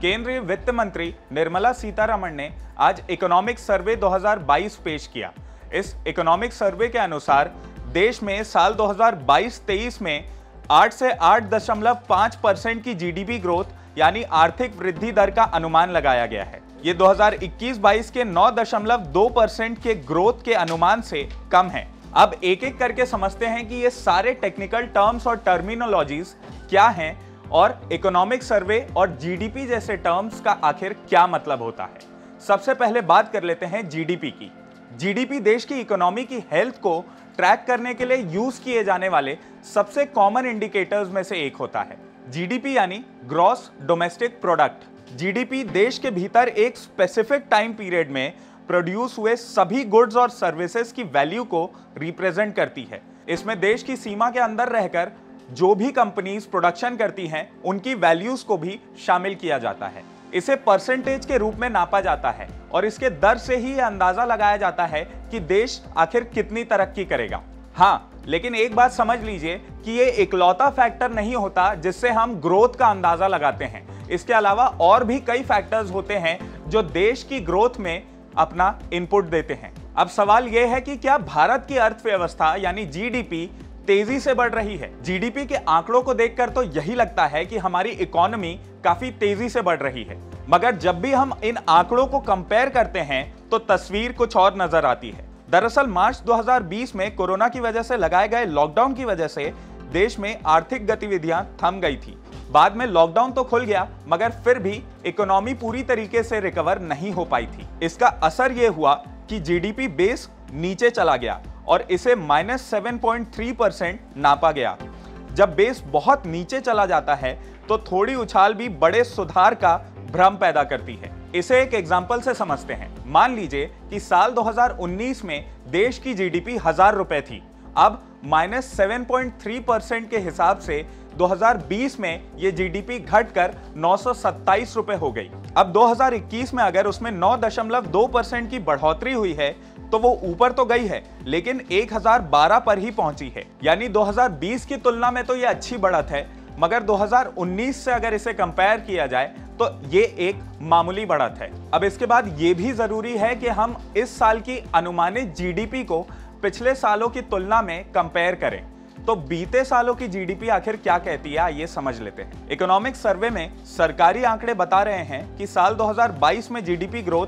केंद्रीय वित्त मंत्री निर्मला सीतारमण ने आज इकोनॉमिक सर्वे 2022 पेश किया। इस इकोनॉमिक सर्वे के अनुसार देश में साल 2022-23 में 8 से 8.5% की जीडीपी ग्रोथ यानी आर्थिक वृद्धि दर का अनुमान लगाया गया है। ये 2021-22 के 9.2% के ग्रोथ के अनुमान से कम है। अब एक एक करके समझते हैं कि ये सारे टेक्निकल टर्म्स और टर्मिनोलॉजीज क्या हैं और इकोनॉमिक सर्वे और जीडीपी जैसे टर्म्स का आखिर क्या मतलब होता है। सबसे पहले बात कर लेते हैं जीडीपी की। जीडीपी देश की इकोनॉमी की हेल्थ को ट्रैक करने के लिए यूज किए जाने वाले सबसे कॉमन इंडिकेटर्स में से एक होता है। जीडीपी यानी ग्रॉस डोमेस्टिक प्रोडक्ट। जीडीपी देश के भीतर एक स्पेसिफिक टाइम पीरियड में प्रोड्यूस हुए सभी गुड्स और सर्विसेज की वैल्यू को रिप्रेजेंट करती है। इसमें देश की सीमा के अंदर रहकर जो भी कंपनीज प्रोडक्शन करती हैं उनकी वैल्यूज को भी शामिल किया जाता है। इसे परसेंटेज के रूप में नापा जाता है और इसके दर से ही यह अंदाजा लगाया जाता है कि देश आखिर कितनी तरक्की करेगा। हाँ, लेकिन एक बात समझ लीजिए कि ये इकलौता फैक्टर नहीं होता जिससे हम ग्रोथ का अंदाजा लगाते हैं। इसके अलावा और भी कई फैक्टर्स होते हैं जो देश की ग्रोथ में अपना इनपुट देते हैं। अब सवाल यह है कि क्या भारत की अर्थव्यवस्था यानी जीडीपी तेजी से बढ़ रही है? जीडीपी के आंकड़ों को देखकर तो यही लगता है कि हमारी इकोनॉमी काफी तेजी से बढ़ रही है, मगर जब भी हम इन आंकड़ों को कंपेयर करते हैं तो तस्वीर कुछ और नजर आती है। दरअसल मार्च 2020 में कोरोना की वजह से लगाए गए लॉकडाउन की वजह से देश में आर्थिक गतिविधियां थम गई थी। बाद में लॉकडाउन तो खुल गया, मगर फिर भी इकोनॉमी पूरी तरीके से रिकवर नहीं हो पाई थी। इसका असर यह हुआ कि जीडीपी बेस नीचे चला गया और इसे -7.3% नापा गया। जब बेस बहुत नीचे चला जाता है तो थोड़ी उछाल भी बड़े सुधार का भ्रम पैदा करती है। इसे एक एग्जाम्पल से समझते हैं। मान लीजिए कि साल 2019 में देश की जीडीपी 1000 रुपए थी। अब -7.3% के हिसाब से 2020 में ये जीडीपी घटकर 927 रुपए हो गई। अब 2021 में अगर उसमें 9.2% की बढ़ोतरी हुई है तो वो ऊपर तो गई है, लेकिन 1012 पर ही पहुंची है। यानी 2020 की तुलना में तो ये अच्छी बढ़त है, मगर 2019 से अगर इसे कंपेयर किया जाए तो ये एक मामूली बढ़त है। अब इसके बाद ये भी जरूरी है कि हम इस साल की अनुमानित जीडीपी को पिछले सालों की तुलना में कंपेयर करें। तो बीते सालों की जीडीपी आखिर क्या कहती है, आइए समझ लेते हैं। इकोनॉमिक सर्वे में सरकारी आंकड़े बता रहे हैं कि साल 2022 में जीडीपी ग्रोथ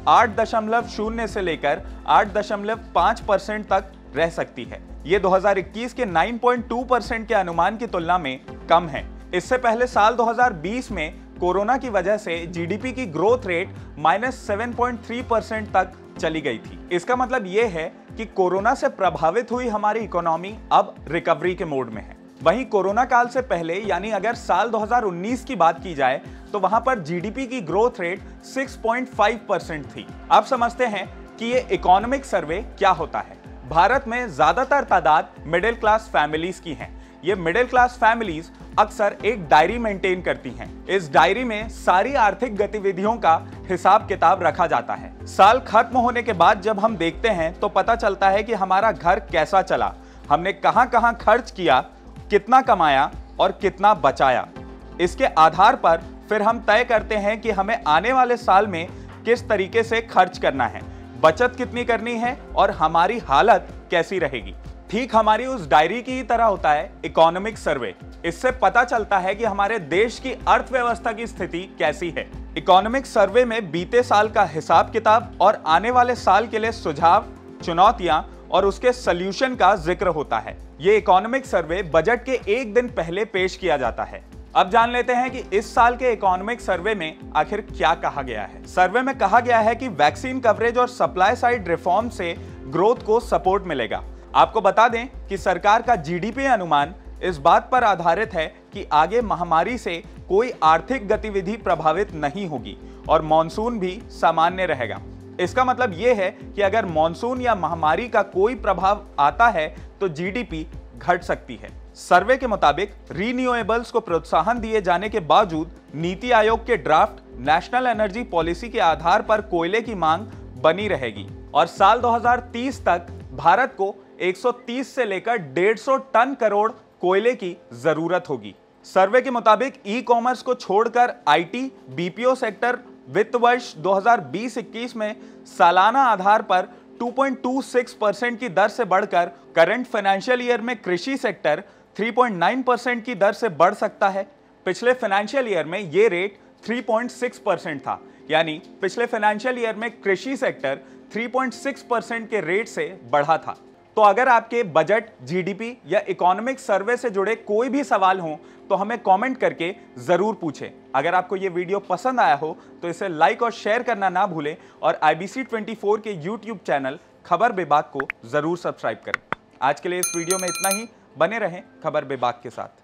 8.0 से लेकर 8.5% तक रह सकती है। ये 2021 के 9.2% के अनुमान की तुलना में कम है। इससे पहले साल 2020 में कोरोना की वजह से जीडीपी की ग्रोथ रेट -7.3% तक चली गई थी। इसका मतलब यह है कि कोरोना से प्रभावित हुई हमारी इकोनॉमी अब रिकवरी के मोड में है। वहीं कोरोना काल से पहले यानी अगर साल 2019 की बात की जाए तो वहां पर जीडीपी की ग्रोथ रेट 6.5% थी। अब समझते हैं कि ये इकोनॉमिक सर्वे क्या होता है। भारत में ज्यादातर तादाद मिडिल क्लास फैमिलीज की हैं। ये मिडिल क्लास फैमिलीज अक्सर एक डायरी मेंटेन करती हैं। इस डायरी में सारी आर्थिक गतिविधियों का हिसाब किताब रखा जाता है। साल खत्म होने के बाद जब हम देखते हैं तो पता चलता है कि हमारा घर कैसा चला, हमने कहां कहां खर्च किया, कितना कमाया और कितना बचाया। इसके आधार पर फिर हम तय करते हैं कि हमें आने वाले साल में किस तरीके से खर्च करना है, बचत कितनी करनी है और हमारी हालत कैसी रहेगी। ठीक हमारी उस डायरी की ही तरह होता है इकोनॉमिक सर्वे। इससे पता चलता है कि हमारे देश की अर्थव्यवस्था की स्थिति कैसी है। इकोनॉमिक सर्वे में बीते साल का हिसाब किताब और आने वाले साल के लिए सुझाव, चुनौतियां और उसके सल्यूशन का जिक्र होता है। ये इकोनॉमिक सर्वे बजट के एक दिन पहले पेश किया जाता है। अब जान लेते हैं कि इस साल के इकोनॉमिक सर्वे में आखिर क्या कहा गया है। सर्वे में कहा गया है कि वैक्सीन कवरेज और सप्लाई साइड रिफॉर्म से ग्रोथ को सपोर्ट मिलेगा। आपको बता दें कि सरकार का जीडीपी अनुमान इस बात पर आधारित है कि आगे महामारी से कोई आर्थिक गतिविधि प्रभावित नहीं होगी और मॉनसून भी सामान्य रहेगा। इसका मतलब यह है कि अगर मॉनसून या महामारी का कोई प्रभाव आता है तो जीडीपी घट सकती है। सर्वे के मुताबिक रीन्यूएबल्स को प्रोत्साहन दिए जाने के बावजूद नीति आयोग के ड्राफ्ट नेशनल एनर्जी पॉलिसी के आधार पर कोयले की मांग बनी रहेगी और साल 2030 तक भारत को 130 से लेकर 150 टन करोड़ कोयले की जरूरत होगी। सर्वे के मुताबिक ई कॉमर्स को छोड़कर आईटी, बीपीओ सेक्टर वित्त वर्ष 2020-21 में सालाना आधार पर 2.26% की दर से बढ़कर करंट फाइनेंशियल ईयर में कृषि सेक्टर 3.9% की दर से बढ़ सकता है। पिछले फाइनेंशियल ईयर में यह रेट 3.6% था, यानी पिछले फाइनेंशियल ईयर में कृषि सेक्टर 3.6% के रेट से बढ़ा था। तो अगर आपके बजट, जीडीपी या इकोनॉमिक सर्वे से जुड़े कोई भी सवाल हो तो हमें कमेंट करके जरूर पूछें। अगर आपको ये वीडियो पसंद आया हो तो इसे लाइक और शेयर करना ना भूलें और IBC 24 के यूट्यूब चैनल खबर बेबाक को जरूर सब्सक्राइब करें। आज के लिए इस वीडियो में इतना ही। बने रहें खबर बेबाक के साथ।